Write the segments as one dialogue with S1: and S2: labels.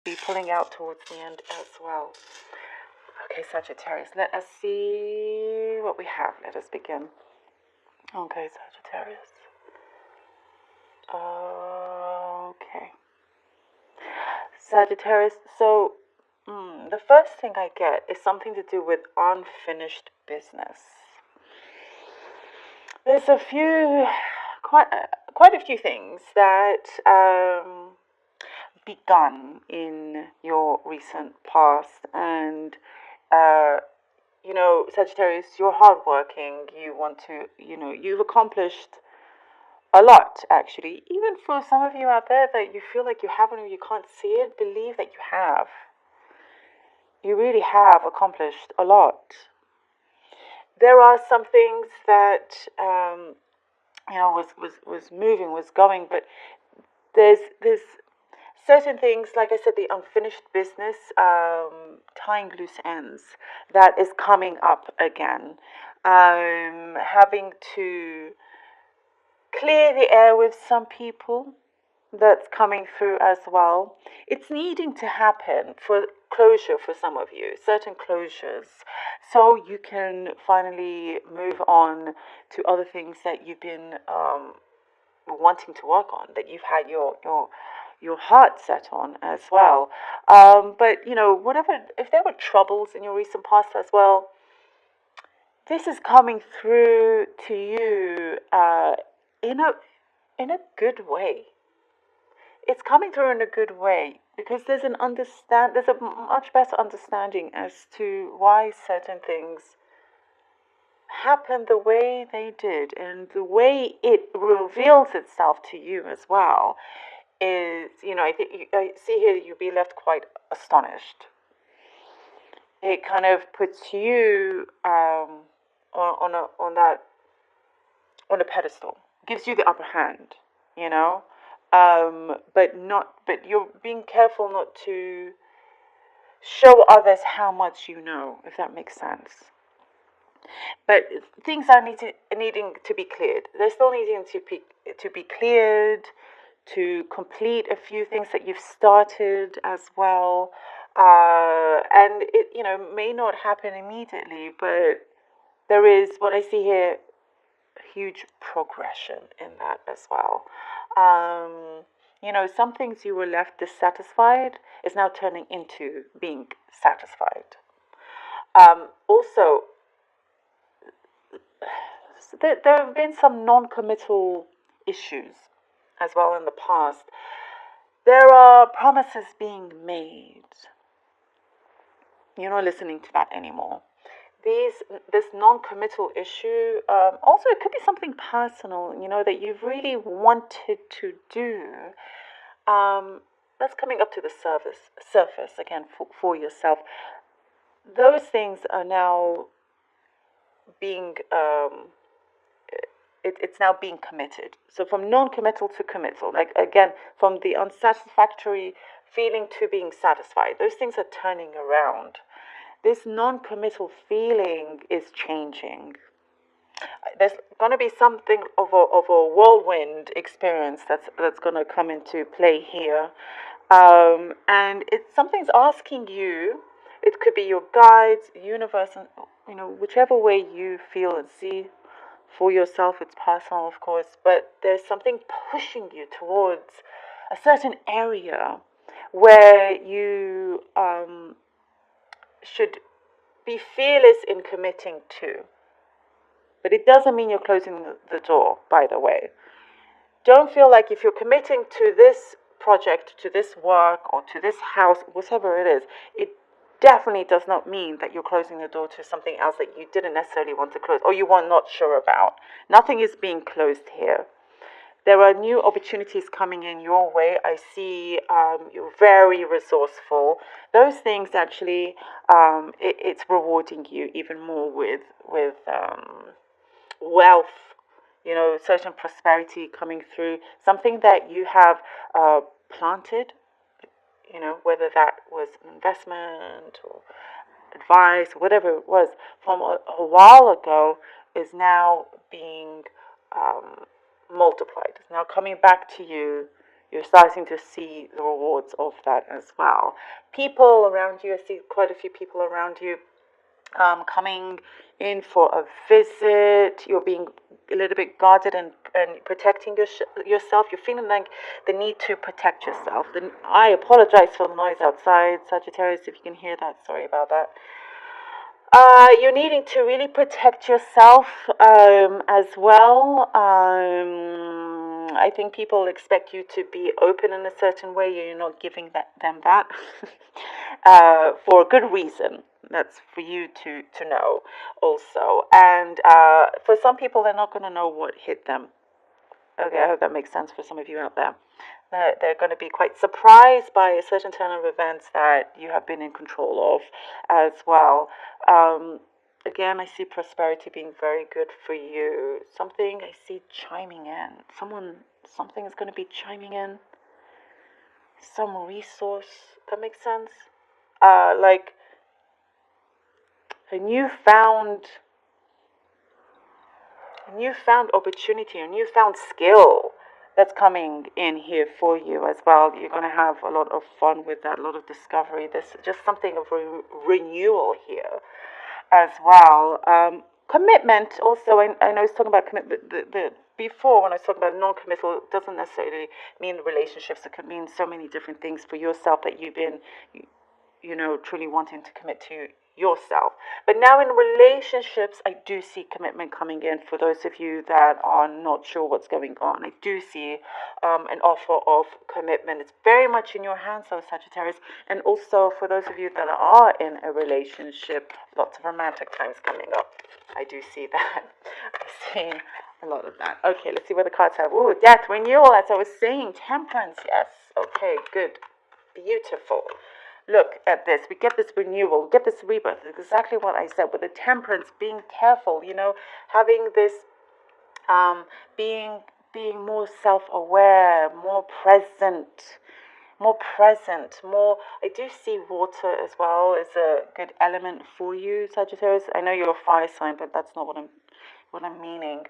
S1: be pulling out towards the end as well. Okay, Sagittarius, let us see what we have. Let us begin. Okay, Sagittarius. Okay. Sagittarius, so the first thing I get is something to do with unfinished business. There's quite a few things that begun in your recent past, and Sagittarius, you're hardworking. You want to, you've accomplished a lot, actually. Even for some of you out there that you feel like you haven't or you can't see it, believe that you have. You really have accomplished a lot. There are some things that was moving, was going, but there's certain things, like I said, the unfinished business, tying loose ends, that is coming up again. Having to clear the air with some people, that's coming through as well. It's needing to happen for closure for some of you, certain closures, so you can finally move on to other things that you've been wanting to work on, that you've had your heart set on as well. But whatever, if there were troubles in your recent past as well, this is coming through to you in a good way. It's coming through in a good way because there's a much better understanding as to why certain things happen the way they did, and the way it reveals itself to you as well is, I see here you'll be left quite astonished. It kind of puts you on a pedestal, gives you the upper hand, but you're being careful not to show others how much you know, if that makes sense. But things are needing to be cleared. They're still needing to be cleared, to complete a few things that you've started as well. And it, may not happen immediately, but there is, what I see here, huge progression in that as well. Some things you were left dissatisfied is now turning into being satisfied. Also, there have been some non-committal issues as well in the past. There are promises being made. You're not listening to that anymore. This non-committal issue, also it could be something personal, that you've really wanted to do. That's coming up to the surface again for yourself. Those things are now being it's now being committed. So from non-committal to committal, like again, from the unsatisfactory feeling to being satisfied, those things are turning around. This non-committal feeling is changing. There's going to be something of a whirlwind experience that's going to come into play here, and something's asking you. It could be your guides, universe, and whichever way you feel and see for yourself. It's personal, of course, but there's something pushing you towards a certain area where you should be fearless in committing to. But it doesn't mean you're closing the door, by the way. Don't feel like if you're committing to this project, to this work, or to this house, whatever it is, it definitely does not mean that you're closing the door to something else that you didn't necessarily want to close, or you were not sure about. Nothing is being closed here. There are new opportunities coming in your way. I see you're very resourceful. Those things actually, it's rewarding you even more with wealth, certain prosperity coming through. Something that you have planted, whether that was an investment or advice, whatever it was, from a while ago, is now being multiplied. It's now coming back to you, you're starting to see the rewards of that as well. People around you, I see quite a few people around you coming in for a visit. You're being a little bit guarded and protecting yourself. You're feeling like the need to protect yourself. Then I apologize for the noise outside, Sagittarius, if you can hear that. Sorry about that. You're needing to really protect yourself as well. I think people expect you to be open in a certain way. You're not giving them that for a good reason. That's for you to know also. And for some people, they're not going to know what hit them. Okay, I hope that makes sense for some of you out there. They're going to be quite surprised by a certain turn of events that you have been in control of as well. Again, I see prosperity being very good for you. Something I see chiming in. Something is going to be chiming in. Some resource. That makes sense. Like a newfound opportunity, a newfound skill that's coming in here for you as well. You're going to have a lot of fun with that, a lot of discovery. There's just something of renewal here as well. Commitment also, I know I was talking about commitment before when I was talking about non-committal, it doesn't necessarily mean relationships. It could mean so many different things for yourself that you've been truly wanting to commit to yourself. But now in relationships, I do see commitment coming in for those of you that are not sure what's going on. I do see an offer of commitment. It's very much in your hands, though, Sagittarius. And also for those of you that are in a relationship, lots of romantic times coming up. I do see that. I've seen a lot of that. Okay, let's see what the cards have. Ooh, death, renewal, as I was saying. Temperance, yes. Okay, good. Beautiful. Look at this. We get this renewal, get this rebirth. It's exactly what I said with the temperance, being careful, having this being more self-aware, more present. I do see water as well as a good element for you, Sagittarius. I know you're a fire sign, but that's not what I'm meaning.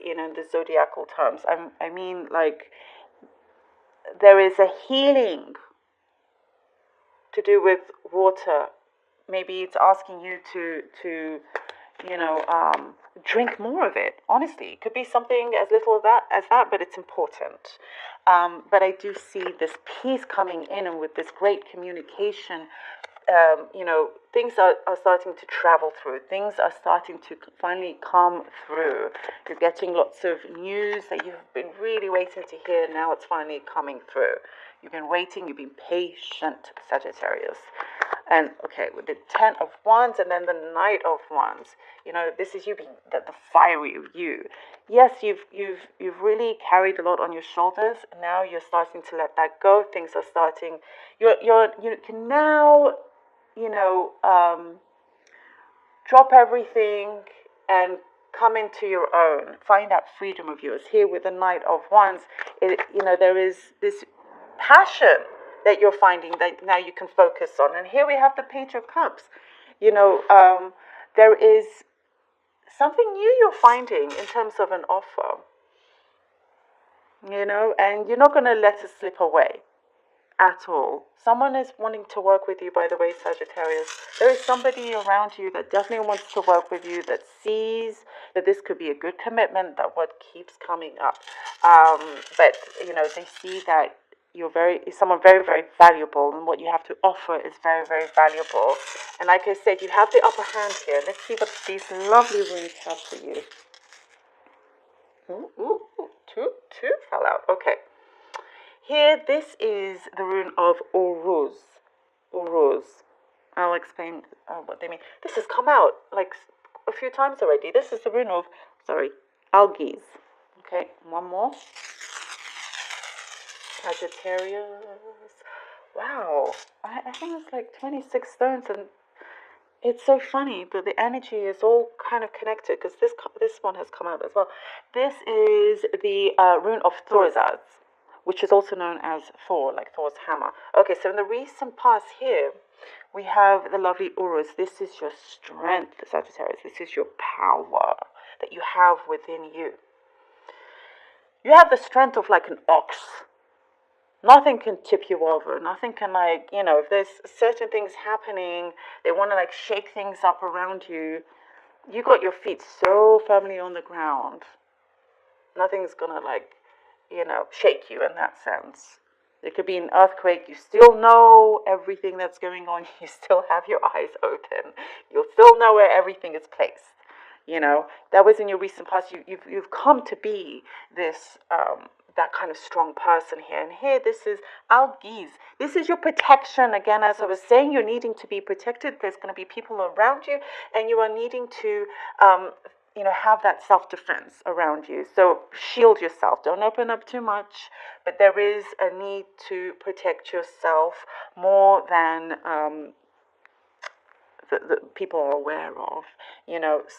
S1: In the zodiacal terms. I mean, like, there is a healing to do with water. Maybe it's asking you to drink more of it. Honestly, it could be something as little as that, but it's important. But I do see this peace coming in, and with this great communication, things are starting to travel through. Things are starting to finally come through. You're getting lots of news that you've been really waiting to hear. Now it's finally coming through. You've been waiting, you've been patient, Sagittarius. And okay, with the 10 of Wands and then the Knight of Wands, this is you being the fiery of you. Yes, you've really carried a lot on your shoulders. Now you're starting to let that go. Things are starting. You can now, drop everything and come into your own. Find that freedom of yours. Here with the Knight of Wands, there is this passion that you're finding that now you can focus on. And here we have the Page of Cups. There is something new you're finding in terms of an offer. And you're not going to let it slip away at all. Someone is wanting to work with you, by the way, Sagittarius. There is somebody around you that definitely wants to work with you, that sees that this could be a good commitment, that what keeps coming up. But they see that you're someone very, very valuable, and what you have to offer is very, very valuable. And like I said, you have the upper hand here. Let's see what these lovely runes have for you. Two fell out. Okay. Here, this is the rune of Uruz. I'll explain what they mean. This has come out like a few times already. This is the rune of, algae. Okay, one more. Sagittarius. Wow. I think it's like 26 stones, and it's so funny, but the energy is all kind of connected because this one has come out as well. This is the rune of Thorazaz, which is also known as Thor, like Thor's hammer. Okay, so in the recent past here, we have the lovely Uruz. This is your strength, Sagittarius. This is your power that you have within you. You have the strength of like an ox. Nothing can tip you over. Nothing can, like, if there's certain things happening, they want to like shake things up around you. You got your feet so firmly on the ground. Nothing's gonna like, shake you in that sense. There could be an earthquake. You still know everything that's going on. You still have your eyes open. You'll still know where everything is placed. That was in your recent past. You've come to be this that kind of strong person here. And here, this is Algiz. This is your protection. Again, as I was saying, you're needing to be protected. There's going to be people around you, and you are needing to have that self-defense around you. So shield yourself. Don't open up too much, but there is a need to protect yourself more than the people are aware of.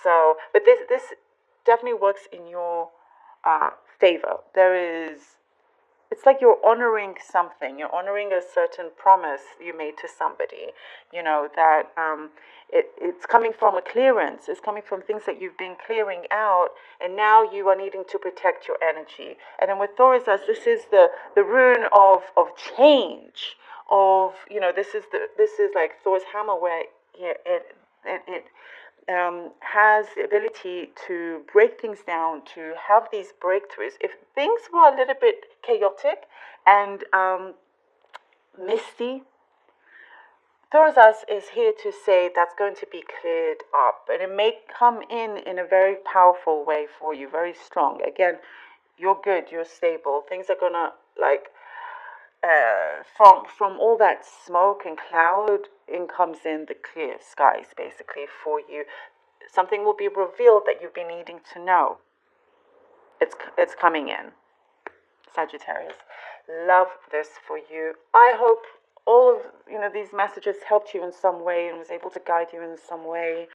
S1: So, but this definitely works in your favor. It's like you're honoring something. You're honoring a certain promise you made to somebody. That it's coming from a clearance. It's coming from things that you've been clearing out, and now you are needing to protect your energy. And then with Thorisas, this is the rune of change. This is like Thor's hammer, where it has the ability to break things down, to have these breakthroughs. If things were a little bit chaotic and misty, Thorisas is here to say that's going to be cleared up, and it may come in a very powerful way for you, very strong. Again, you're good, you're stable. Things are gonna from all that smoke and cloud, in comes in the clear skies, basically, for you. Something will be revealed that you've been needing to know. It's coming in, Sagittarius. Love this for you. I hope all of these messages helped you in some way and was able to guide you in some way.